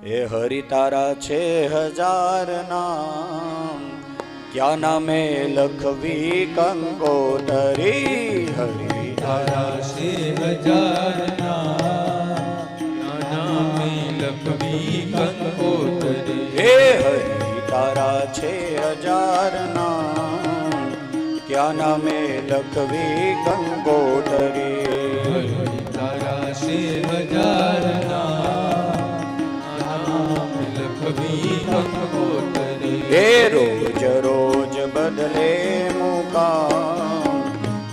એ હરિ તારા છે હજાર નામ, ક્યા નામે લખવી કંકોતરી. હરિ તારા છે હજાર નામ, ક્યા નામે લખવી કંકોતરી. હે હરિ તારા છે હજાર નામ, ક્યા નામે લખવી કંકોતરી. હરિ તારા છે હજાર નામ, લખવી કંકોતરી. હે રોજ રોજ બદલે મુકામ,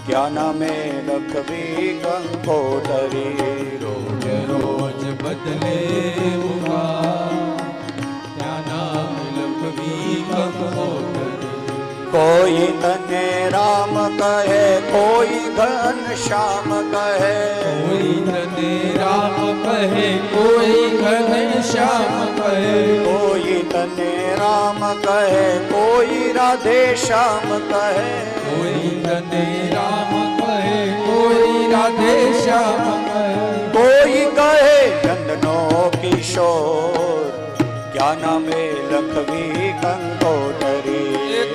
ક્યા નામે લખવી કંકોતરી. રોજ રોજ બદલે મુકામ, ક્યા નામ લખવી કંકોતરી. કોઈ તને રામ કહે, કોઈ ઘનશ્યામ કહે. કોઈ તને રામ કહે, કોઈ ઘનશ્યામ કહે. કોઈ તને રામ કહે, કોઈ રાધે શ્યામ કહે. કોઈ તને રામ કહે, કોઈ રાધે શ્યામ કહે. કોઈ કહે નંદનો કિશોર, ક્યા નામે લખવી કંકોતરી.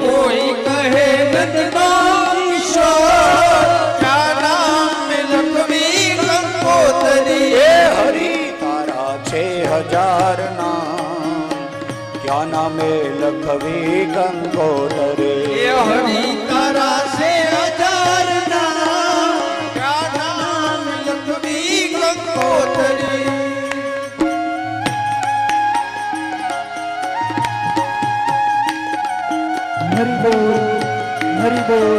કોઈ કહે નંદનો કિશોર, ક્યા નામ લખવી કંકોતરી. હે હરિ તારા છે હજાર નામ, ક્યા નામે લખવી કંકોતરી. એ હરિ તારા છે હજાર નામ, ક્યા નામ લખવી કંકોતરી. હરિ બોલ, હરિ બોલ.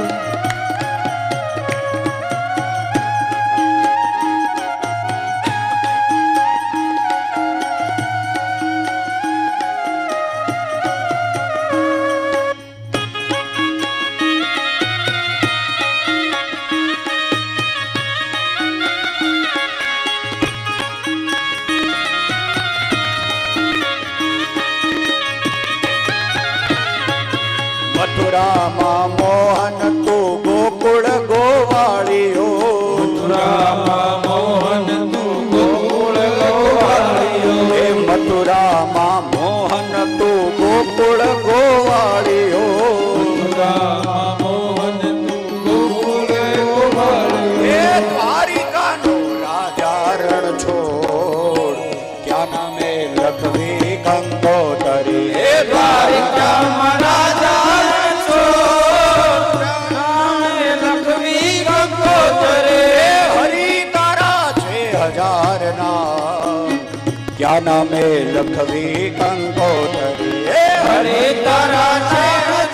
મથુરામાં મોહન તું ગોકુળ ગોવાળીઓ. મથુરામાં મોહન તું ગોકુળ ગોવાળિયો. હે મથુરામાં મોહન તું ગોકુળ ગોવાળીઓ. મથુરામાં મોહન તું ગોકુળ ગોવાળિયો. હે દ્વારિકાનો રાજા રણ છોડ, ક્યા નામે લખવી કંકોતરી. હે દ્વારિકામાં રાજા છો, નામે લખવી કંકોતરી. હરિ તારા છે હજાર નામ, ક્યા નામે લખવી કંકોતરી. હે હરે તારા છે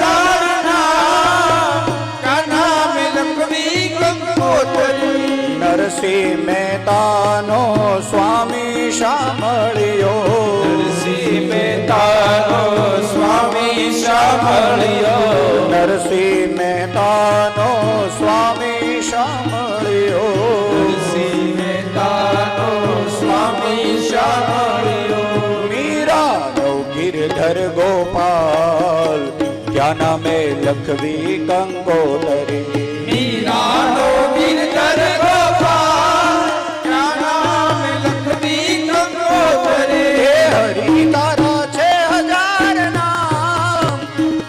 હજાર નામ, ક્યા નામે લખવી કંકોતરી. નરસિંહ મહેતાનો સ્વામી સાંભળ્યો. નરસિંહ મહેતાનો સ્વામી સાંભળ્યો. નરસિંહ મહેતાનો સ્વામી સાંભળ્યો. નરસિંહ મહેતાનો સ્વામી સાંભળ્યો. મીરાનો ગિરધર ગોપાલ, ક્યા નામે લખવી કંકોતરી. મીરાનો ગિરધર ગોપાલ, ક્યા નામ લખવી કંકોતરી. હે હરિ તારા છે હજાર નામ,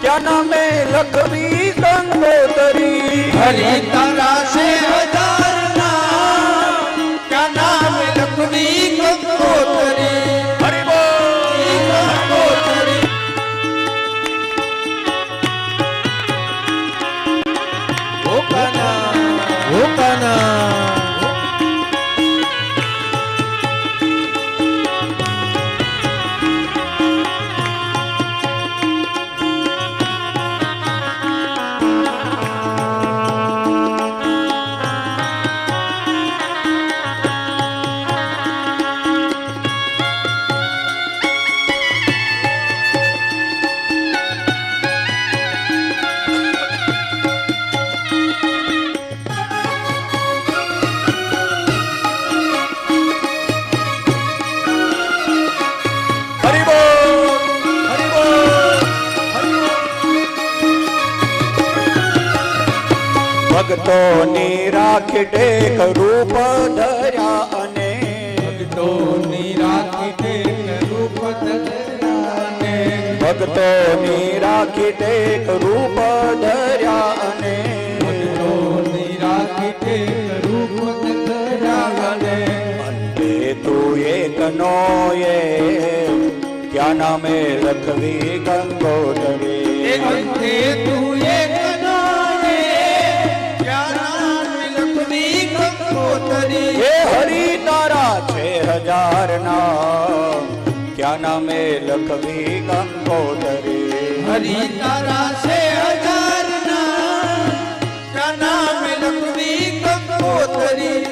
ક્યા નામે લખવી કંકોતરી. હરિ તારા છે હજાર નામ, ક્યા નામ લખવી કંકોતરી. હરિ બોલ. કંકોતરી. ઓ કાના, ઓ કાના. હરિ બોલ. હરિ બોલ. હરિ બોલ. ભક્તોની રાખી ટેક રૂપ ધર્યા અને ભક્તોની રાખી ટેક રૂપ ભક્તોની રાખી ટેક રૂપ ધર્યા અને ભક્તોની રાખી ટેક રૂપ ધર્યા અને અંતે તું એકનો એ ક્યાં નામે લખવી ગંગોદરી અંતે તું એકનો રે ક્યાં નામ લખવી ગંગોદરી હે હરિ તારા છે હજાર નામ ક્યાં નામે લખવી ગંગોદરી હરિ તારા છે